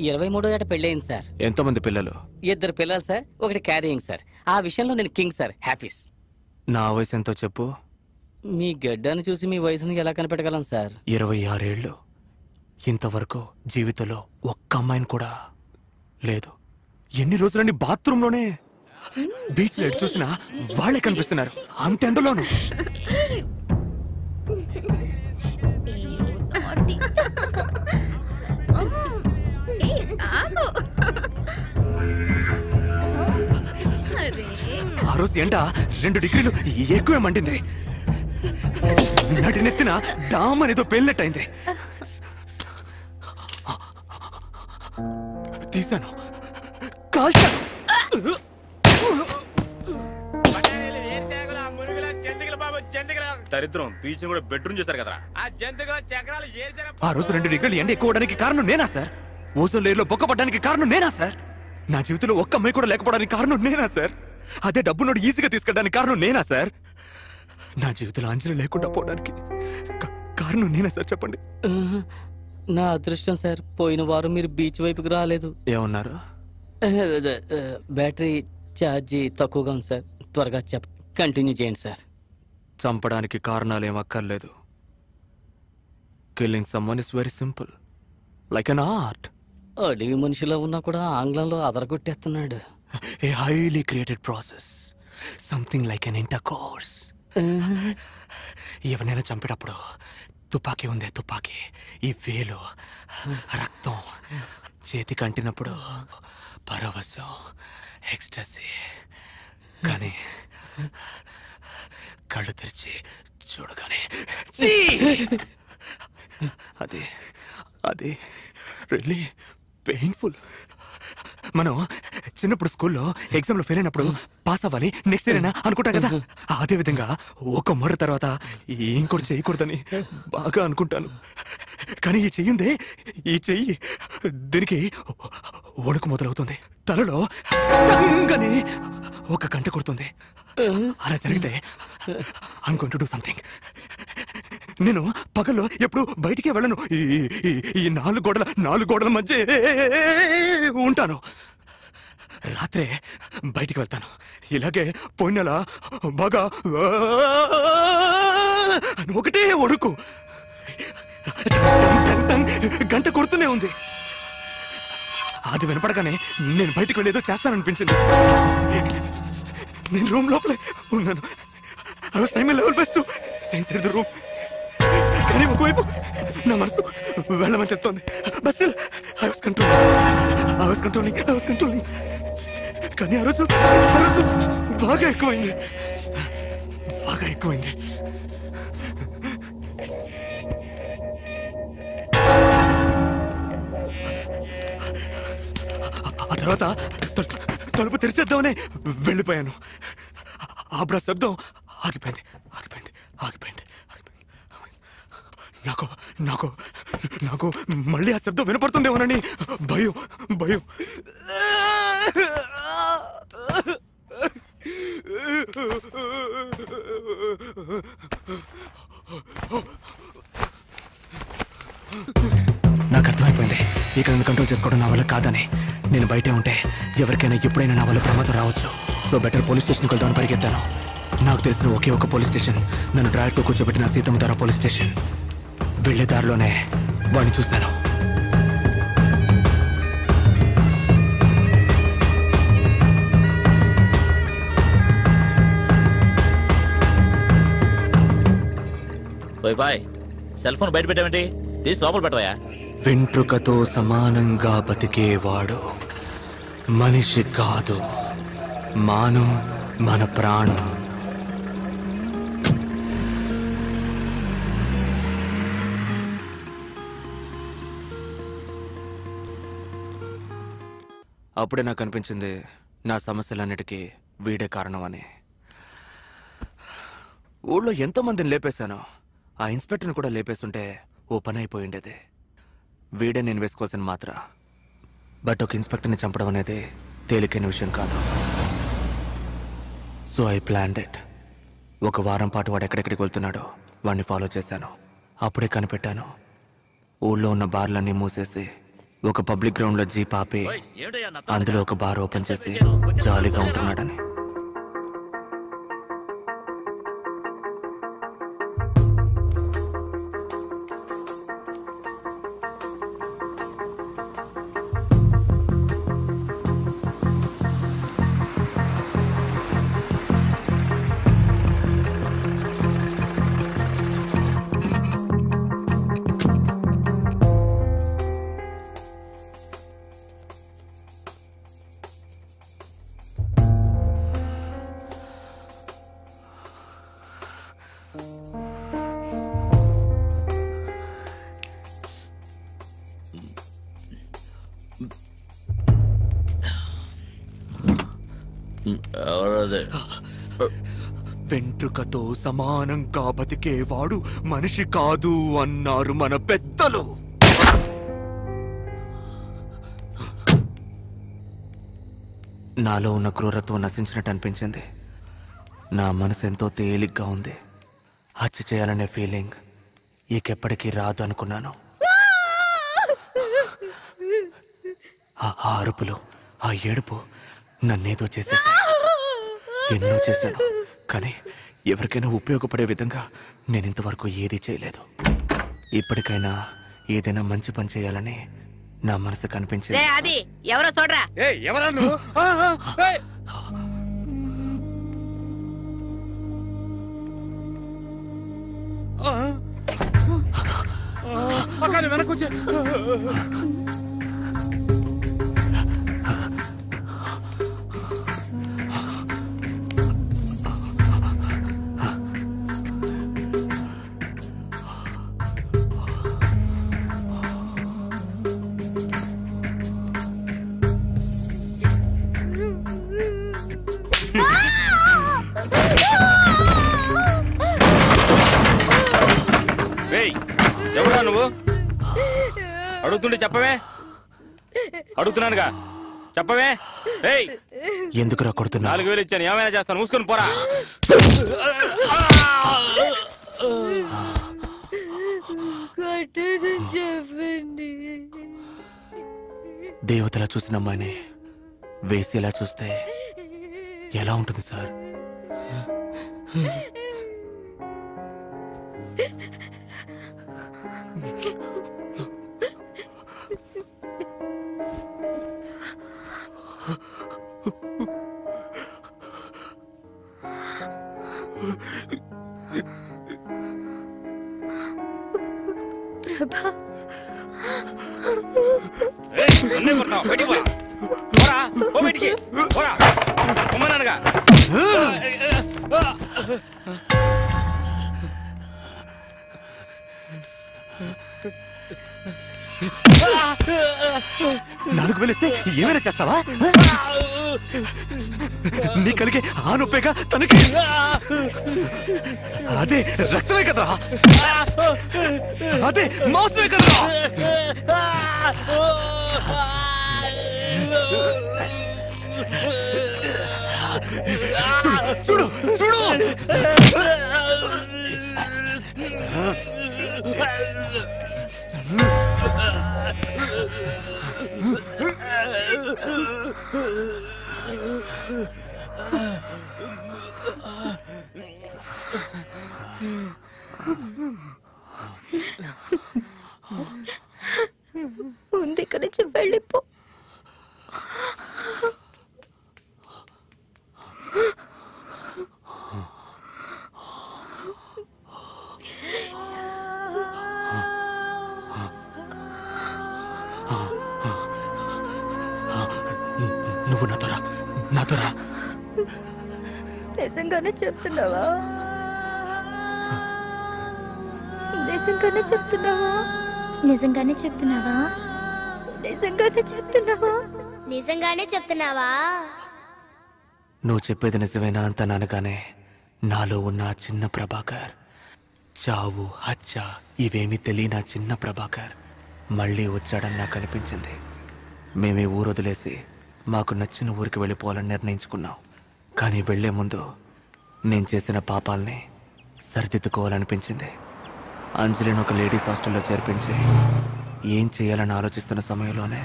23వ ఏట పెళ్ళయింది సార్. ఎంతమంది పిల్లలు? 2 పిల్లలు సార్, 1 క్యారియింగ్ సార్. ఆ విషయంలో నేను కింగ్ సార్, హ్యాపీస్. నా వయసు ఎంతో చెప్పు. మీ గడ్డాన్ని చూసి మీ వయసును ఎలా కనిపెట్టగలను సార్? 26 ఏళ్ళు. ఇంతవరకు జీవితంలో ఒక్క అమ్మాయిని కూడా లేదు. ఎన్ని రోజులని బాత్రూంలోనే. బీచ్ లో ఎటు చూసినా వాళ్ళే కనిపిస్తున్నారు, అంత ఎండలోను. ఆ రోజు ఎండ 2 డిగ్రీలు ఎక్కువే మండింది. నడినెత్తిన డామ్ అనేదో పేలినట్టయింది. తీశాను, కాల్చాను. దరిద్రం బీచ్ కూడా బెడ్రూమ్ చేశారు కదా. ఆ రోజు 2 డిగ్రీలు ఎండ ఎక్కువడానికి కారణం నేనా సార్? ఓజోన్ లేయర్లో బొక్కపడ్డానికి కారణం నేనా సార్? నా జీవితంలో ఒక్క అమ్మాయి కూడా లేకపోవడానికి కారణం నేనా సార్? అదే డబ్బు నోడు ఈజీగా తీసుకెళ్ళడానికి కారణం నేనా సార్? నా జీవితంలో అంజలి లేకుండా పోవడానికి కారణం నేనా సార్? చెప్పండి. నా అదృష్టం సార్, పోయిన వారం మీరు బీచ్ వైపుకి రాలేదు. ఏమన్నారు? బ్యాటరీ ఛార్జీ తక్కువగా ఉంది సార్. త్వరగా కంటిన్యూ చేయండి సార్. చంపడానికి కారణాలు ఏం అక్కర్లేదు. Killing someone is very simple, like an art. అడవి మనిషిలో ఉన్నా కూడా ఆంగ్లంలో అదరగొట్టేస్తున్నాడు. A highly created process, something like an intercourse. ఎవరైనా చంపేటప్పుడు తుపాకీ ఉందే తుపాకీ, ఈ వేలు రక్తం చేతికి అంటినప్పుడు పరవశం, ఎక్స్టసీ. కానీ కళ్ళు తెరిచి చూడగానే అది అది రియల్లీ పెయిన్ఫుల్. మనం చిన్నప్పుడు స్కూల్లో ఎగ్జామ్లో ఫెయిల్ అయినప్పుడు పాస్ అవ్వాలి, నెక్స్ట్ ఇయర్ అయినా అనుకుంటాం కదా. అదే విధంగా ఒక మర్ర తర్వాత ఇంకోటి చేయకూడదని బాగా అనుకుంటాను. కానీ ఈ చెయ్యిందే, ఈ చెయ్యి దీనికి వణుకు మొదలవుతుంది. తలలో టంగని ఒక గంట కొడుతుంది. అలా జరిగితే I'm going to do something. నేను పగల్లో ఎప్పుడు బయటికే వెళ్ళను. ఈ 4 గోడల మధ్య ఉంటాను. రాత్రే బయటికి వెళ్తాను. ఇలాగే పోయిన నెల బాగా ఒకటే ఒడుకు గంట కొడుతూనే ఉంది. అది వినపడగానే నేను బయటికి వెళ్ళేదో చేస్తాననిపించింది. నేను రూమ్ లోపలే ఉన్నాను. I was trying my level best to stay inside the room. కానీ ఒకవైపు నా మనసు వెళ్ళమని చెప్తోంది. But still I was controlling. కానీ ఆ రోజు బాగా ఎక్కువైంది. ఆ తర్వాత తలుపు తెరిచేద్దామని వెళ్ళిపోయాను. ఆబ్రా శబ్దం ఆగిపోయింది. నాకు మళ్ళీ ఆ శబ్దం వినపడుతుందేమోనని భయం. నాకు అర్థమైపోయింది, ఇక్కడ నన్ను కంట్రోల్ చేసుకోవడం నా వల్ల కాదని. నేను బయటే ఉంటే ఎవరికైనా ఎప్పుడైనా నా వల్ల ప్రమాదం రావచ్చు. సో బెటర్ పోలీస్ స్టేషన్కి వెళ్దామని పరిగెత్తాను. నాకు తెలిసిన ఒకే ఒక పోలీస్ స్టేషన్, నన్ను డ్రైవర్తో కూర్చోబెట్టిన సీతమ్మధార పోలీస్ స్టేషన్. వెళ్లే దారిలోనే వాడిని చూశాను. బాయ్ సెల్ ఫోన్ బయట పెట్టావేంటి? తీసి లోపల పెట్టవా? వెంట్రుకతో సమానంగా బతికేవాడు మనిషి కాదు, మానం మన ప్రాణం. అప్పుడే నాకు అనిపించింది నా సమస్యలన్నిటికీ వీడే కారణం అని. ఊళ్ళో ఎంతోమందిని లేపేశాను, ఆ ఇన్స్పెక్టర్ని కూడా లేపేస్తుంటే ఓ పని అయిపోయి ఉండేది. వీడే నేను వేసుకోవాల్సిన మాత్ర. బట్ ఒక ఇన్స్పెక్టర్ని చంపడం అనేది తేలికైన విషయం కాదు. So I planned it. ఒక వారం పాటు వాడు ఎక్కడెక్కడికి వెళ్తున్నాడో వాడిని ఫాలో చేశాను. అప్పుడే కనిపెట్టాను, ఊళ్ళో ఉన్న బార్లన్నీ మూసేసి ఒక పబ్లిక్ గ్రౌండ్ లో జీప్ ఆపి అందులో ఒక బార్ ఓపెన్ చేసి జాలీగా ఉంటున్నాడని. వెంట్రుకతో సమానంగా బతికేవాడు మనిషి కాదు అన్నారు మన పెద్దలు. నాలో ఉన్న క్రూరత్వం నశించినట్టు అనిపించింది. నా మనసు ఎంతో తేలిగ్గా ఉంది. హత్య చేయాలనే ఫీలింగ్ ఇకెప్పటికీ రాదు అనుకున్నాను. ఆ అరుపులు, ఆ ఏడుపు నన్నేదో చేసేసాను. ఎన్నో చేశాను, కానీ ఎవరికైనా ఉపయోగపడే విధంగా నేను ఇంతవరకు ఏదీ చేయలేదు. ఇప్పటికైనా ఏదైనా మంచి పని చేయాలని నా మనసు కనిపించింది. అది ఎవరో చూడరా. వెనకొచ్చే ఎవరా నువ్వు? అడుగుతుంటే చెప్పవే. అడుగుతున్నానుగా, చెప్పవే. ఎందుకురా కొడుతున్నా? 4000 ఇచ్చాను, ఏమైనా చేస్తాను, మూసుకొని పోరా. చెప్పండి. దేవతలా చూసిన అమ్మాయిని వేసేలా చూస్తే ఎలా ఉంటుంది సార్? ప్రభా, నాలుగు వేలిస్తే ఏమైనా చేస్తావా? నీ కలిగే ఆ నొప్పేగా తనకి. అదే రక్తమే కదరా, అదే మాంసమే కదరా. చూడు చూడు చూడు. ముందు ఇక్కడి నుంచి వెళ్ళిపో. నువ్వు నాతోరా, నాతోరా. నిజంగానే చెప్తున్నావా? నిజంగానే చెప్తున్నావా? నిజంగానే చెప్తున్నావా? నిజంగానే చెప్తున్నావా? నిజంగానే చెప్తున్నావా? నువ్వు చెప్పేది నిజమేనా అంత అనగానే నాలో ఉన్న ఆ చిన్న ప్రభాకర్, చావు హత్య ఇవేమీ తెలియని ఆ చిన్న ప్రభాకర్ మళ్ళీ వచ్చాడని నాకు అనిపించింది. మేమే ఊరు వదిలేసి మాకు నచ్చిన ఊరికి వెళ్ళిపోవాలని నిర్ణయించుకున్నాం. కానీ వెళ్లే ముందు నేను చేసిన పాపాలని సరిదిద్దుకోవాలనిపించింది. అంజలిని ఒక లేడీస్ హాస్టల్లో చేర్పించి ఏం చేయాలని ఆలోచిస్తున్న సమయంలోనే